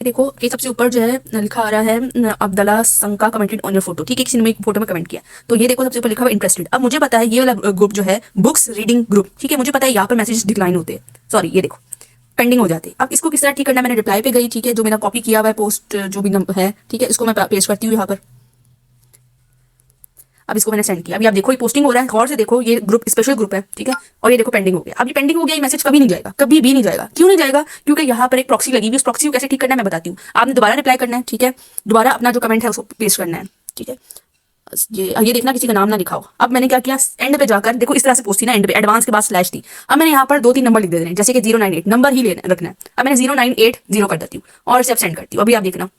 देखो ये सबसे ऊपर जो है लिखा आ रहा है Abdullah Sanka commented on your photo, ठीक है, किसी ने एक फोटो में कमेंट किया। तो ये देखो सबसे ऊपर लिखा हुआ इंटरेस्टेड। अब मुझे पता है ये वाला ग्रुप जो है बुक्स रीडिंग ग्रुप, ठीक है, मुझे पता है यहाँ पर मैसेज डिक्लाइन होते हैं, सॉरी ये देखो पेंडिंग हो जाते हैं। अब इसको किस तरह ठीक करना है, मैंने रिप्लाई पे गई, ठीक है, जो मेरा कॉपी किया हुआ है पोस्ट जो भी नंबर है, ठीक है, इसको मैं पेस्ट करती हूँ यहाँ पर। अब इसको मैंने सेंड किया, अभी आप देखो ये पोस्टिंग हो रहा है, गौर से देखो, ये ग्रुप स्पेशल ग्रुप है, ठीक है, और ये देखो पेंडिंग हो गया। अब ये पेंडिंग हो गया, ये मैसेज कभी नहीं जाएगा, कभी भी नहीं जाएगा। क्यों नहीं जाएगा? क्योंकि यहाँ पर एक प्रॉक्सी लगी हुई, उस प्रॉक्सी को कैसे ठीक करना है मैं बताती हूँ। आपने दोबारा रिप्लाई करना है, ठीक है, दोबारा अपना जो कमेंट है उसको पेस्ट करना है, ठीक है। ये देखना किसी का नाम ना लिखा हो। अब मैंने क्या किया, एंड पे जाकर देखो इस तरह से पोस्ट थी ना, एंड पे एडवांस के बाद स्लैश थी। अब मैंने यहाँ पर 2-3 नंबर लिख दे देने, जैसे कि 098 नंबर ही लेना रखना है। अब मैंने 0980 कर देती हूँ और इसे अब सेंड करती हूँ। अभी आप देखना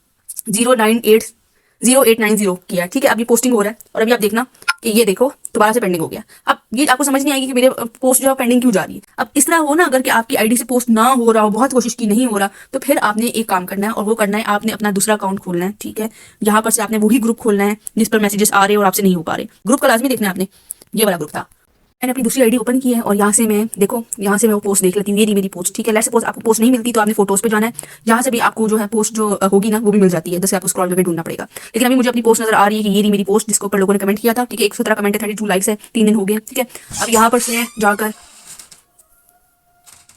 0980 किया, ठीक है। अभी पोस्टिंग हो रहा है और अभी आप देखना कि ये देखो दोबारा से पेंडिंग हो गया। अब ये आपको समझ नहीं आएगी कि मेरे पोस्ट जो है पेंडिंग क्यों जा रही है। अब इस तरह हो ना, अगर कि आपकी आईडी से पोस्ट ना हो रहा हो, बहुत कोशिश की नहीं हो रहा, तो फिर आपने एक काम करना है और वो करना है आपने अपना दूसरा अकाउंट खोलना है, ठीक है। यहाँ पर से आपने वही ग्रुप खोलना है जिस पर मैसेजेस आ रहे हैं और आपसे नहीं हो पा रहे। ग्रुप का लाजमी देखना है आपने, ये वाला ग्रुप था। मैंने अपनी दूसरी आईडी ओपन की है और यहाँ से मैं देखो, यहाँ से मैं वो पोस्ट देख लेती हूँ, ये रही मेरी पोस्ट, ठीक है। लेट्स सपोज आपको पोस्ट नहीं मिलती तो आपने फोटोज पे जाना है, यहाँ से भी आपको जो है पोस्ट जो होगी ना वो भी मिल जाती है, जैसे आपको स्क्रॉल करके ढूंढना पड़ेगा। लेकिन अभी मुझे अपनी पोस्ट नजर आ रही है कि ये रही मेरी पोस्ट जिसके ऊपर लोगों ने कमेंट किया था, ठीक है। 117 कमेंट है, 32 लाइक्स है, 3 दिन हो गए, ठीक है। अब यहाँ पर से जाकर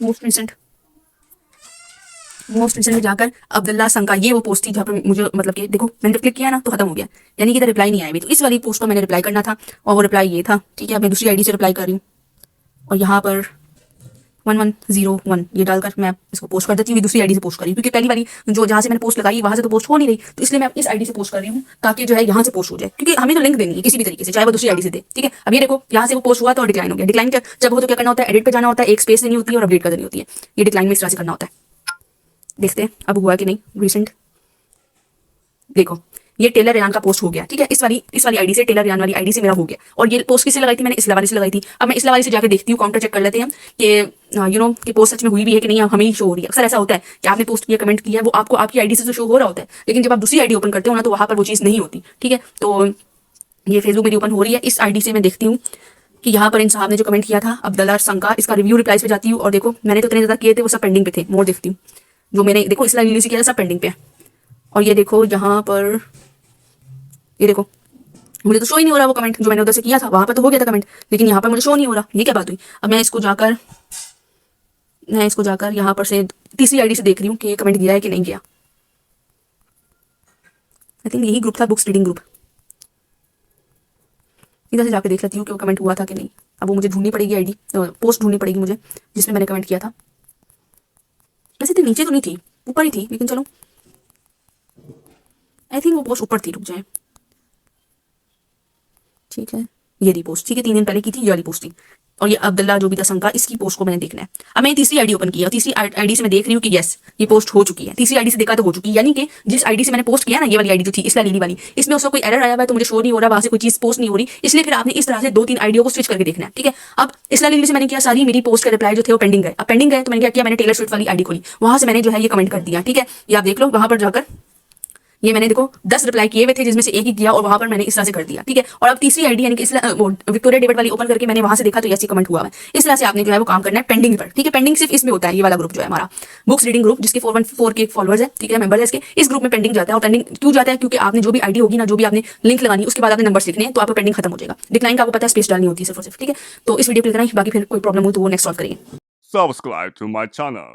मोस्ट रिसेंट में जाकर अब्दुल्ला संका, ये वो पोस्ट थी जहाँ पर मुझे मतलब कि देखो मैंने जब क्लिक किया ना तो खत्म हो गया, यानी कि इधर रिप्लाई नहीं आया अभी। तो इस वाली पोस्ट को मैंने रिप्लाई करना था और वो रिप्लाई ये था, ठीक है। अब मैं दूसरी आईडी से रिप्लाई कर रही हूँ और यहाँ पर 1101 ये डालकर मैं इसको पोस्ट कर देती हूँ। दूसरी आईडी से पोस्ट कर रही हूँ क्योंकि पहली वाली जो जहाँ से मैंने पोस्ट लगाई वहां से तो पोस्ट हो नहीं रही, तो इसलिए मैं इस आईडी से पोस्ट कर रही हूँ ताकि जो है यहाँ से पोस्ट हो जाए, क्योंकि हमें तो लिंक देनी है किसी भी तरीके से, चाहे वो दूसरी आईडी से दे, ठीक है। अब ये देखो यहाँ से वो पोस्ट हुआ तो डिक्लाइन हो गया। डिक्लाइन जब हो तो क्या करना होता है, एडिट पे जाना होता है, एक स्पेस देनी होती है और अपडेट कर देनी होती है। ये डिक्लाइन में इस तरह से करना होता है। देखते हैं अब हुआ कि नहीं। रिसेंट देखो ये टेलर रेयान का पोस्ट हो गया, ठीक है। इस वाली आईडी से, टेलर रेयान वाली आईडी से मेरा हो गया। और ये पोस्ट किससे लगाई थी, मैंने इसला वाली से लगाई थी। अब मैं इसला वाली से जाकर देखती हूँ, काउंटर चेक कर लेते हैं कि कि पोस्ट सच में हुई भी है कि नहीं, हमें ही शो हो रही है। अक्सर ऐसा होता है कि आपने पोस्ट किया, कमेंट किया है, वो आपको आपकी आईडी से तो शो हो रहा होता है, लेकिन जब आप दूसरी आईडी ओपन करते हो ना तो वहां पर वो चीज़ नहीं होती, ठीक है। तो ये फेसबुक मेरी ओपन हो रही है, इस आईडी से मैं देखती हूँ कि यहाँ पर इन साहब ने जो कमेंट किया था अब्दुल्ला संका, इसका रिव्यू रिप्लाइज पे जाती हूँ और देखो मैंने तो इतने ज़्यादा किए थे वो सब पेंडिंग पे थे। मोर देखती हूँ जो मैंने देखो इसलिए यूनिवर्सिटी किया था सब पेंडिंग पे है। और ये देखो यहाँ पर ये देखो मुझे तो शो ही नहीं हो रहा वो कमेंट जो मैंने उधर से किया था, वहां पर तो हो गया था कमेंट, लेकिन यहाँ पर मुझे शो नहीं हो रहा। ये क्या बात हुई? अब मैं इसको जाकर यहाँ पर से तीसरी आईडी से देख रही हूँ कि ये कमेंट गया है कि नहीं गया। आई थिंक यही ग्रुप था, बुक्स रीडिंग ग्रुप। इधर से जाकर देख लेती हूँ कि वो कमेंट हुआ था कि नहीं। अब वो मुझे ढूंढनी पड़ेगी आईडी, पोस्ट ढूंढनी पड़ेगी मुझे जिसमें मैंने कमेंट किया था। वैसे तो नीचे तो नहीं थी, ऊपर ही थी, लेकिन चलो आई थिंक वो पोस्ट ऊपर थी, रुक जाए, ठीक है। ये रही पोस्ट, ठीक है, 3 दिन पहले की थी ये वाली पोस्ट थी। और ये अब्दुल्ला जो भी था संका, इसकी पोस्ट को मैंने देखना है। अब मैं तीसरी आईडी ओपन किया, तीसरी आईडी से मैं देख रही हूँ कि यस ये पोस्ट हो चुकी है। तीसरी आईडी से देखा तो हो चुकी है, यानी कि जिस आईडी से मैंने पोस्ट किया ना, ये वाली आईडी जो थी इसला लीली वाली, इसमें उसका कोई एरर आया हुआ है तो मुझे शो नहीं हो रहा, वहां से कोई चीज पोस्ट नहीं हो रही। इसलिए फिर आपने इस तरह से 2-3 आईडियो को स्विच करके देखना है, ठीक है। अब इसला लीली से मैंने किया, सारी मेरी पोस्ट के रिप्लाई जो थे वो पेंडिंग गए। अब पेंडिंग गए तो मैंने क्या किया, मैंने टेलर स्विफ्ट वाली आईडी खोली, वहां से मैंने जो है ये कमेंट कर दिया, ठीक है। ये आप देख लो, वहां पर जाकर ये मैंने देखो 10 रिप्लाई किए हुए थे जिसमें से एक ही किया और वहां पर मैंने इस तरह से कर दिया, ठीक है। और अब तीसरी आईडी यानी कि विक्टोरिया डेविड वाली ओपन करके मैंने वहां से देखा तो ऐसी कमेंट हुआ है। इस तरह से आपने जो है वो काम करना है पेंडिंग पर, ठीक है। पेंडिंग सिर्फ इसमें होता है, ये वाला ग्रुप जो है हमारा बुक्स रीडिंग ग्रुप, जिसके 414 के फॉलोअर्स है, ठीक है, मेंबर है इसके। इस ग्रुप में पेंडिंग जाता है। और पेंडिंग क्यों जाता है? क्योंकि आपने जो भी आईडी होगी ना, जो भी आपने लिंक लगानी है, उसके बाद आपने नंबर लिखने हैं तो आपका पेंडिंग खत्म हो जाएगा। डिक्लाइन का आपको पता है स्पेस डालनी होती है सिर्फ और सिर्फ, ठीक है। तो इस वीडियो के लिए इतना ही, बाकी फिर कोई प्रॉब्लम हो तो वो नेक्स्ट सॉल्व करेंगे। Subscribe to my channel.